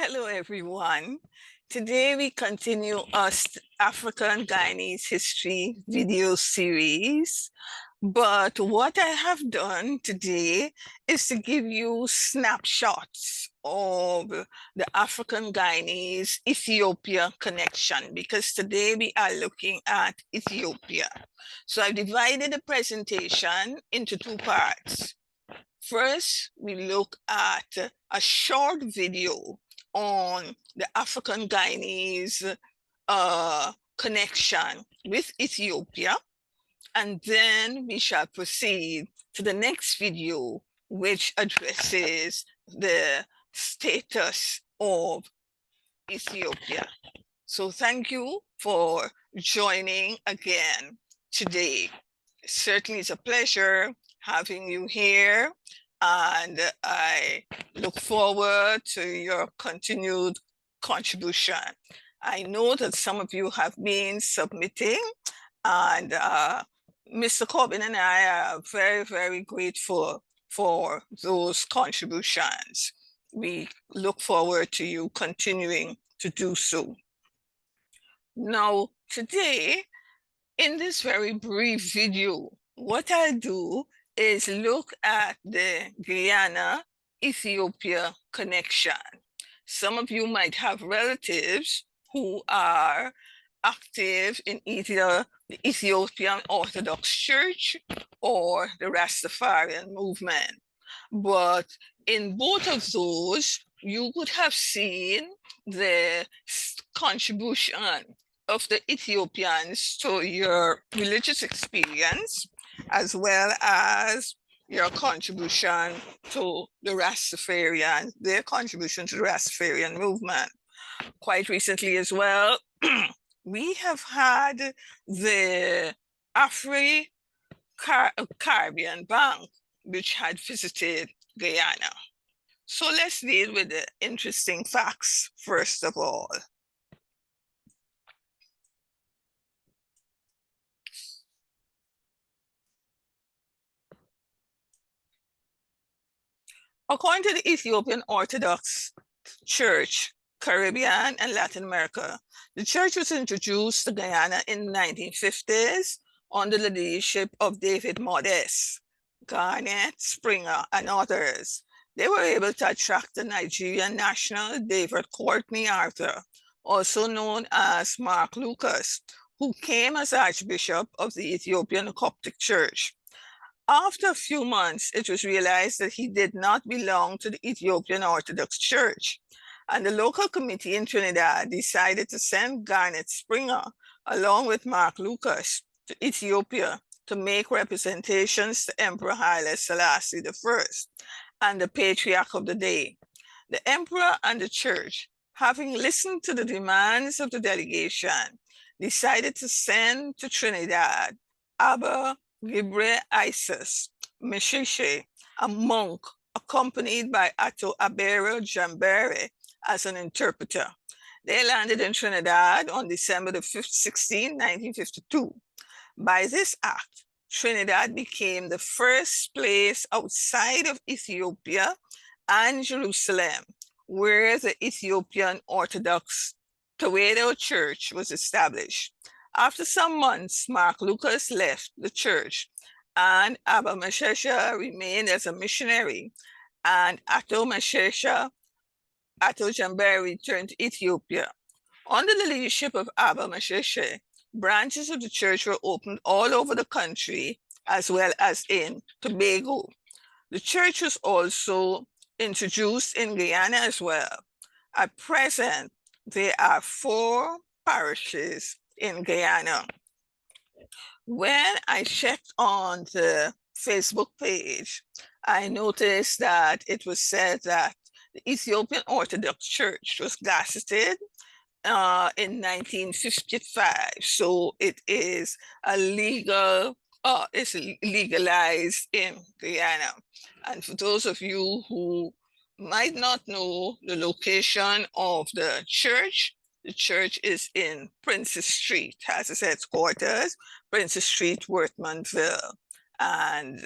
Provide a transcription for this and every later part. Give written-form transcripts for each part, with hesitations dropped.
Hello, everyone. Today we continue our African Guyanese History video series. But what I have done today is to give you snapshots of the African Guyanese Ethiopia connection, because today we are looking at Ethiopia. So I've divided the presentation into two parts. First, we look at a short video on the African Guyanese connection with Ethiopia, and then we shall proceed to the next video, which addresses the status of Ethiopia. So thank you for joining again today. It certainly is a pleasure having you here, and I look forward to your continued contribution. I know that some of you have been submitting, and Mr. Corbin and I are very, very grateful for those contributions. We look forward to you continuing to do so. Now, today, in this very brief video, what I do is look at the Guyana-Ethiopia connection. Some of you might have relatives who are active in either the Ethiopian Orthodox Church or the Rastafarian movement. But in both of those, you would have seen the contribution of the Ethiopians to your religious experience, as well as your contribution to the Rastafarian, their contribution to the Rastafarian movement. Quite recently as well, we have had the Caribbean Bank, which had visited Guyana. So let's deal with the interesting facts first of all. According to the Ethiopian Orthodox Church, Caribbean and Latin America, the church was introduced to Guyana in the 1950s under the leadership of David Modest, Garnet Springer, and others. They were able to attract the Nigerian national David Courtney Arthur, also known as Mark Lucas, who came as Archbishop of the Ethiopian Coptic Church. After a few months, it was realized that he did not belong to the Ethiopian Orthodox Church, and the local committee in Trinidad decided to send Garnet Springer, along with Mark Lucas, to Ethiopia to make representations to Emperor Haile Selassie I and the Patriarch of the day. The Emperor and the Church, having listened to the demands of the delegation, decided to send to Trinidad Abba Gibre Isis Meshiche, a monk accompanied by Ato Abero Jambere as an interpreter. They landed in Trinidad on December the 5th, 1952. By this act, Trinidad became the first place outside of Ethiopia and Jerusalem where the Ethiopian Orthodox Tewahedo Church was established. After some months, Mark Lucas left the church, and Abba Meshesha remained as a missionary, and Ato Jambere returned to Ethiopia. Under the leadership of Abba Meshesha, branches of the church were opened all over the country, as well as in Tobago. The church was also introduced in Guyana as well. At present, there are 4 parishes in Guyana. When I checked on the Facebook page, I noticed that it was said that the Ethiopian Orthodox Church was gazetted in 1955. So it is a legal, it's legalized in Guyana. And for those of you who might not know the location of the church is in Princess Street, has its headquarters, Princess Street, Worthmanville. And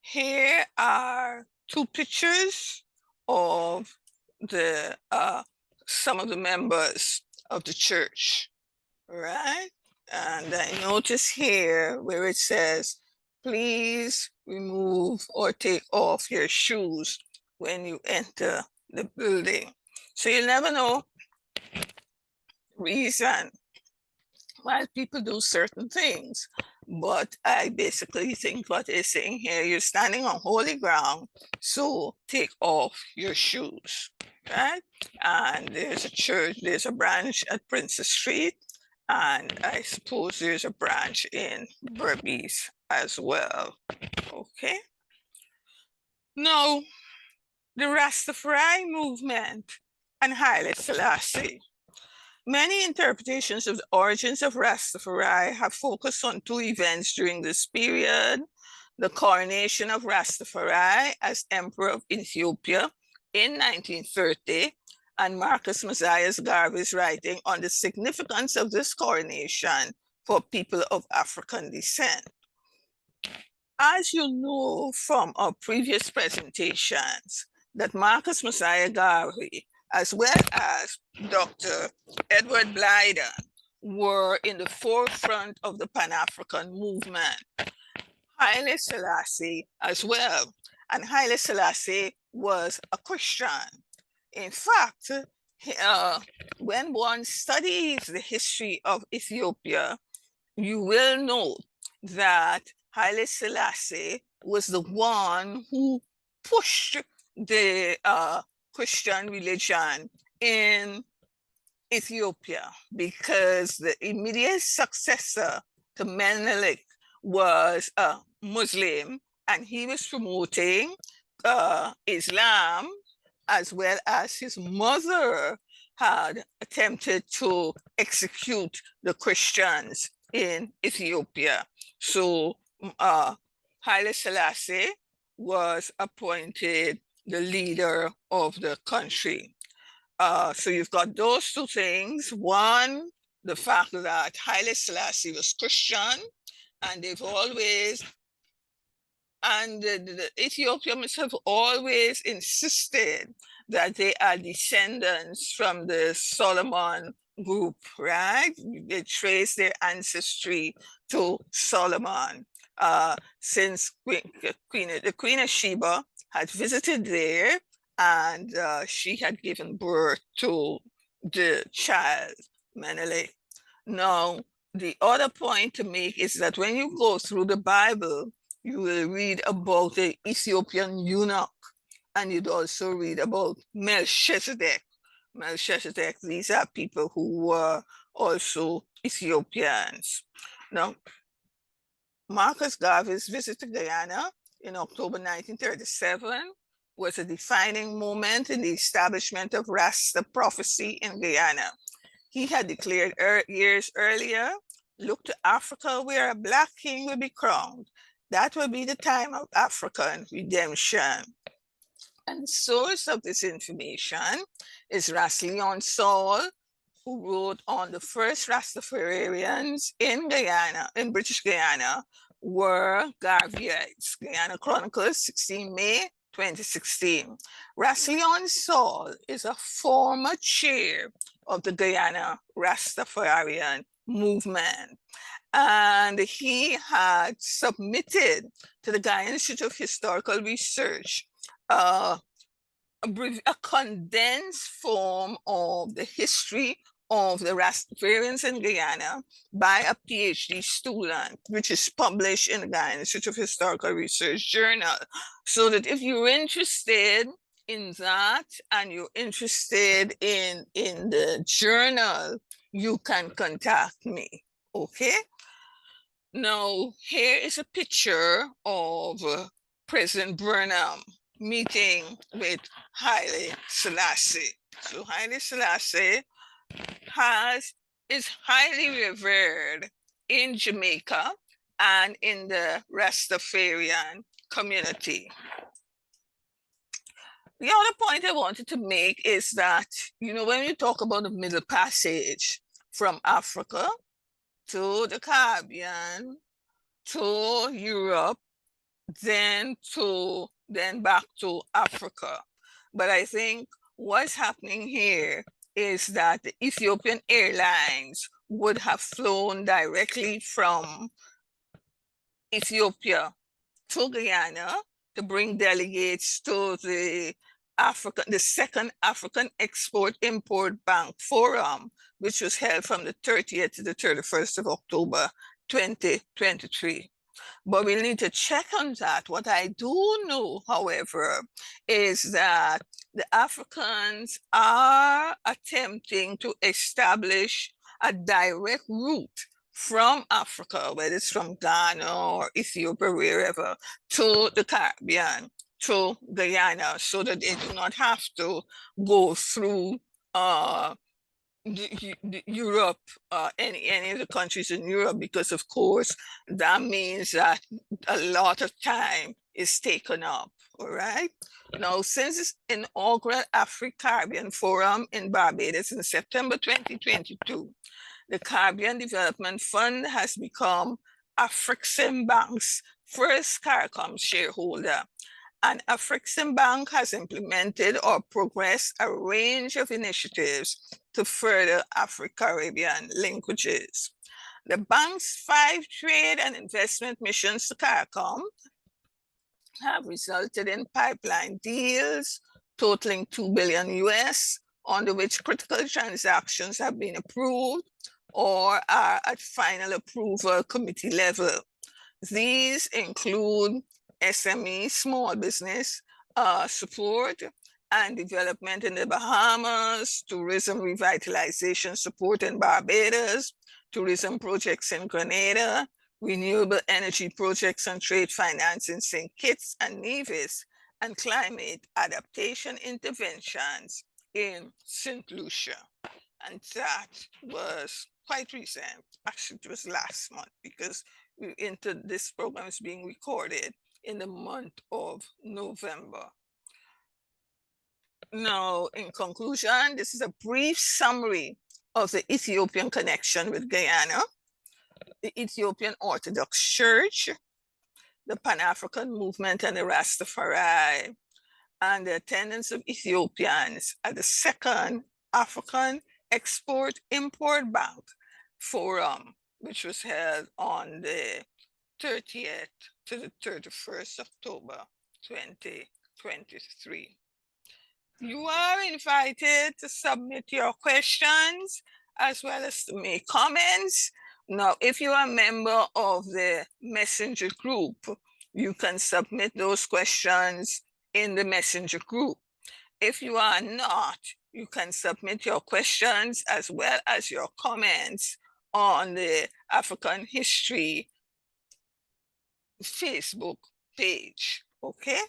here are 2 pictures of the some of the members of the church, right? And I notice here where it says, please remove or take off your shoes when you enter the building. So you never know reason why people do certain things. But I basically think what it's saying here, you're standing on holy ground, so take off your shoes, right? And there's a church, there's a branch at Princess Street, and I suppose there's a branch in Berbice as well, okay? Now, the Rastafari movement and Haile Selassie. Many interpretations of the origins of Rastafari have focused on two events during this period: the coronation of Rastafari as Emperor of Ethiopia in 1930, and Marcus Messias Garvey's writing on the significance of this coronation for people of African descent. As you know from our previous presentations, that Marcus Messiah Garvey, as well as Dr. Edward Blyden, were in the forefront of the Pan-African movement. Haile Selassie as well. And Haile Selassie was a Christian. In fact, when one studies the history of Ethiopia, you will know that Haile Selassie was the one who pushed the Christian religion in Ethiopia, because the immediate successor to Menelik was a Muslim, and he was promoting Islam, as well as his mother had attempted to execute the Christians in Ethiopia. So Haile Selassie was appointed the leader of the country. So you've got those two things. One, the fact that Haile Selassie was Christian, and they've always, and the Ethiopians have always insisted that they are descendants from the Solomon group, right? They trace their ancestry to Solomon. Since the Queen of Sheba had visited there, and she had given birth to the child, Menelik. Now, the other point to make is that when you go through the Bible, you will read about the Ethiopian eunuch, and you'd also read about Melchizedek. Melchizedek, these are people who were also Ethiopians. Now, Marcus Garvey's visit to Guyana in October 1937 was a defining moment in the establishment of Rasta prophecy in Guyana. He had declared years earlier, look to Africa where a Black king will be crowned. That will be the time of African redemption. And the source of this information is Ras Leon Saul, who wrote on the first Rastafarians in Guyana, in British Guyana, were Garveyites. Guyana Chronicles, 16 May 2016. Ras Leon Saul is a former chair of the Guyana Rastafarian movement. And he had submitted to the Guyana Institute of Historical Research a condensed form of the history of the Rastafarians in Guyana by a PhD student, which is published in the Guyana Institute of Historical Research journal. So that if you're interested in that and you're interested in the journal, you can contact me, okay? Now, here is a picture of President Burnham meeting with Haile Selassie. So Haile Selassie is highly revered in Jamaica and in the Rastafarian community. The other point I wanted to make is that, you know, when you talk about the Middle Passage from Africa to the Caribbean, to Europe, then back to Africa. But I think what's happening here is that the Ethiopian Airlines would have flown directly from Ethiopia to Guyana to bring delegates to the second African Export-Import Bank Forum, which was held from the 30th to the 31st of October, 2023. But we'll need to check on that. What I do know, however, is that the Africans are attempting to establish a direct route from Africa, whether it's from Ghana or Ethiopia, wherever, to the Caribbean, to Guyana, so that they do not have to go through Europe, any of the countries in Europe, because of course that means that a lot of time is taken up. All right. Now, since its inaugural African-Caribbean Forum in Barbados in September 2022, the Caribbean Development Fund has become Afreximbank's first CARICOM shareholder. And Afreximbank has implemented or progressed a range of initiatives to further Afro-Caribbean linkages. The bank's 5 trade and investment missions to CARICOM have resulted in pipeline deals totaling $2 billion US, under which critical transactions have been approved or are at final approval committee level. These include SME, small business support and development in the Bahamas, tourism revitalization support in Barbados, tourism projects in Grenada, renewable energy projects and trade finance in St. Kitts and Nevis, and climate adaptation interventions in St. Lucia. And that was quite recent. Actually, it was last month, because this program is being recorded in the month of November. Now, in conclusion, this is a brief summary of the Ethiopian connection with Guyana, the Ethiopian Orthodox Church, the Pan-African movement and the Rastafari, and the attendance of Ethiopians at the second African Export-Import Bank Forum, which was held on the 30th to the 31st of October, 2023. You are invited to submit your questions as well as to make comments. Now, if you are a member of the messenger group, you can submit those questions in the messenger group. If you are not, you can submit your questions as well as your comments on the African History Facebook page, okay?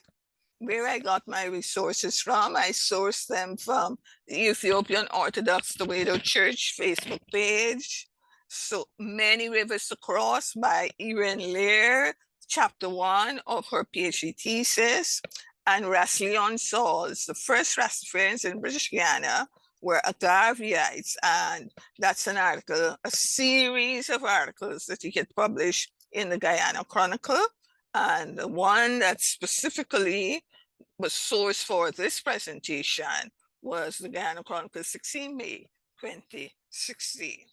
Where I got my resources from, I sourced them from the Ethiopian Orthodox Church Facebook page. So Many Rivers to Cross by Irene Lear, chapter 1 of her PhD thesis, and Rasleon Sauls, the first Rastafarians in British Guiana were Agavites, and that's an article, a series of articles that he had published in the Guyana Chronicle, and the one that specifically was sourced for this presentation was the Guyana Chronicle, 16 May 2016.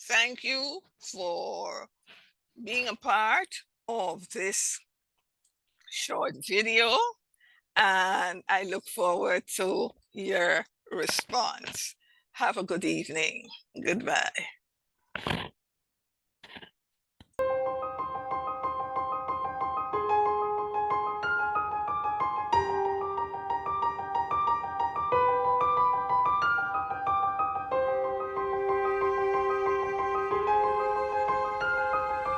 Thank you for being a part of this short video, and I look forward to your response. Have a good evening. Goodbye.